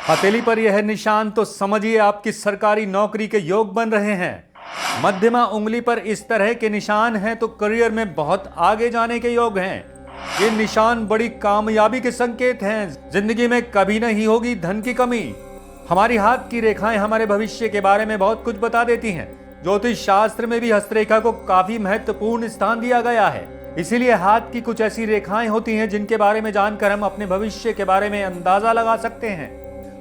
हथेली पर यह निशान तो समझिए आपकी सरकारी नौकरी के योग बन रहे हैं। मध्यमा उंगली पर इस तरह के निशान हैं तो करियर में बहुत आगे जाने के योग हैं। ये निशान बड़ी कामयाबी के संकेत हैं। जिंदगी में कभी नहीं होगी धन की कमी। हमारी हाथ की रेखाएं हमारे भविष्य के बारे में बहुत कुछ बता देती हैं। ज्योतिष शास्त्र में भी हस्तरेखा को काफी महत्वपूर्ण स्थान दिया गया है। इसीलिए हाथ की कुछ ऐसी रेखाएं होती हैं जिनके बारे में जानकर हम अपने भविष्य के बारे में अंदाजा लगा सकते हैं।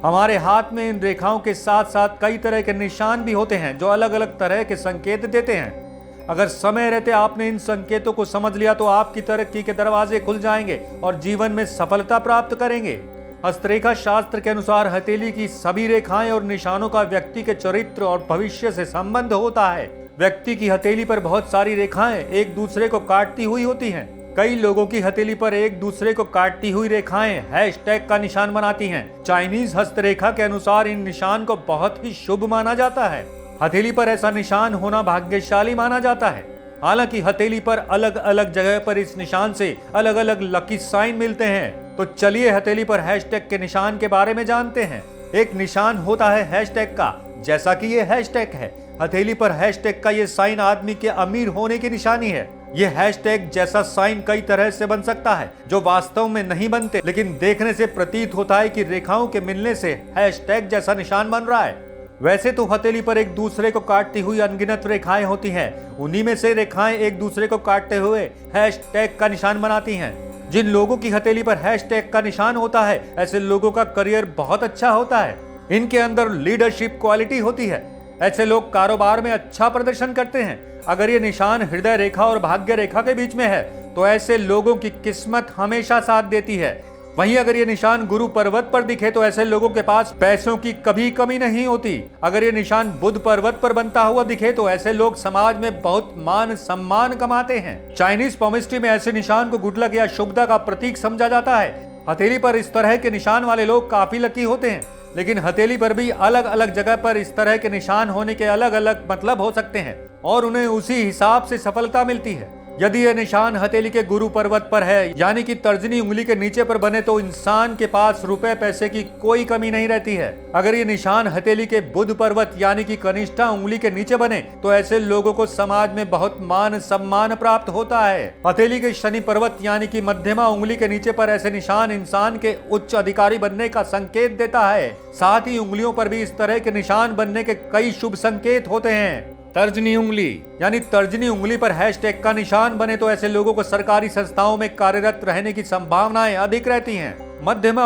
हमारे हाथ में इन रेखाओं के साथ साथ कई तरह के निशान भी होते हैं जो अलग अलग तरह के संकेत देते हैं। अगर समय रहते आपने इन संकेतों को समझ लिया तो आपकी तरक्की के दरवाजे खुल जाएंगे और जीवन में सफलता प्राप्त करेंगे। हस्तरेखा शास्त्र के अनुसार हथेली की सभी रेखाएं और निशानों का व्यक्ति के चरित्र और भविष्य से संबंध होता है। व्यक्ति की हथेली पर बहुत सारी रेखाएं एक दूसरे को काटती हुई होती हैं। कई लोगों की हथेली पर एक दूसरे को काटती हुई रेखाएं हैशटैग का निशान बनाती हैं। चाइनीज हस्तरेखा के अनुसार इन निशान को बहुत ही शुभ माना जाता है। हथेली पर ऐसा निशान होना भाग्यशाली माना जाता है। हालांकि हथेली पर अलग अलग जगह पर इस निशान से अलग अलग लकी साइन मिलते हैं। तो चलिए हथेली पर हैशटैग के निशान के बारे में जानते हैं। एक निशान होता है हैशटैग का, जैसा कि ये हैशटैग है। हथेली पर हैशटैग का ये साइन आदमी के अमीर होने की निशानी है। ये हैशटैग जैसा साइन कई तरह से बन सकता है जो वास्तव में नहीं बनते, लेकिन देखने से प्रतीत होता है कि रेखाओं के मिलने से हैशटैग जैसा निशान बन रहा है। वैसे तो हथेली पर एक दूसरे को काटती हुई अनगिनत रेखाएं होती हैं। उन्हीं में से रेखाएं एक दूसरे को काटते हुए हैशटैग का निशान बनाती हैं। जिन लोगों की हथेली पर हैशटैग का निशान होता है ऐसे लोगों का करियर बहुत अच्छा होता है। इनके अंदर लीडरशिप क्वालिटी होती है। ऐसे लोग कारोबार में अच्छा प्रदर्शन करते हैं। अगर ये निशान हृदय रेखा और भाग्य रेखा के बीच में है तो ऐसे लोगों की किस्मत हमेशा साथ देती है। वहीं अगर ये निशान गुरु पर्वत पर दिखे तो ऐसे लोगों के पास पैसों की कभी कमी नहीं होती। अगर ये निशान बुध पर्वत पर बनता हुआ दिखे तो ऐसे लोग समाज में बहुत मान सम्मान कमाते हैं। चाइनीज पॉमिस्ट्री में ऐसे निशान को गुड लक या शुभता का प्रतीक समझा जाता है। हथेली पर इस तरह के निशान वाले लोग काफी लकी होते हैं, लेकिन हथेली पर भी अलग अलग जगह पर इस तरह के निशान होने के अलग अलग मतलब हो सकते हैं और उन्हें उसी हिसाब से सफलता मिलती है। यदि यह निशान हथेली के गुरु पर्वत पर है यानी कि तर्जनी उंगली के नीचे पर बने तो इंसान के पास रुपए पैसे की कोई कमी नहीं रहती है। अगर ये निशान हथेली के बुध पर्वत यानी कि कनिष्ठा उंगली के नीचे बने तो ऐसे लोगों को समाज में बहुत मान सम्मान प्राप्त होता है। हथेली के शनि पर्वत यानी कि मध्यमा उंगली के नीचे पर ऐसे निशान इंसान के उच्च अधिकारी बनने का संकेत देता है। साथ ही उंगलियों पर भी इस तरह के निशान बनने के कई शुभ संकेत होते हैं। तर्जनी उंगली यानी तर्जनी उंगली पर हैशटैग का निशान बने तो ऐसे लोगों को सरकारी संस्थाओं में कार्यरत रहने की संभावनाएं अधिक रहती हैं। मध्यमा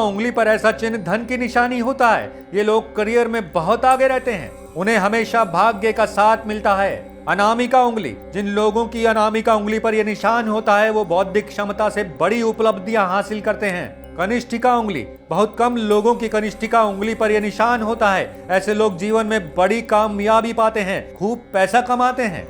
उंगली पर ऐसा चिन्ह धन की निशानी होता है। ये लोग करियर में बहुत आगे रहते हैं। उन्हें हमेशा भाग्य का साथ मिलता है। अनामिका उंगली, जिन लोगों की अनामिका उंगली पर यह निशान होता है वो बौद्धिक क्षमता से बड़ी उपलब्धियां हासिल करते हैं। कनिष्ठिका उंगली, बहुत कम लोगों की कनिष्ठिका उंगली पर यह निशान होता है। ऐसे लोग जीवन में बड़ी कामयाबी पाते हैं, खूब पैसा कमाते हैं।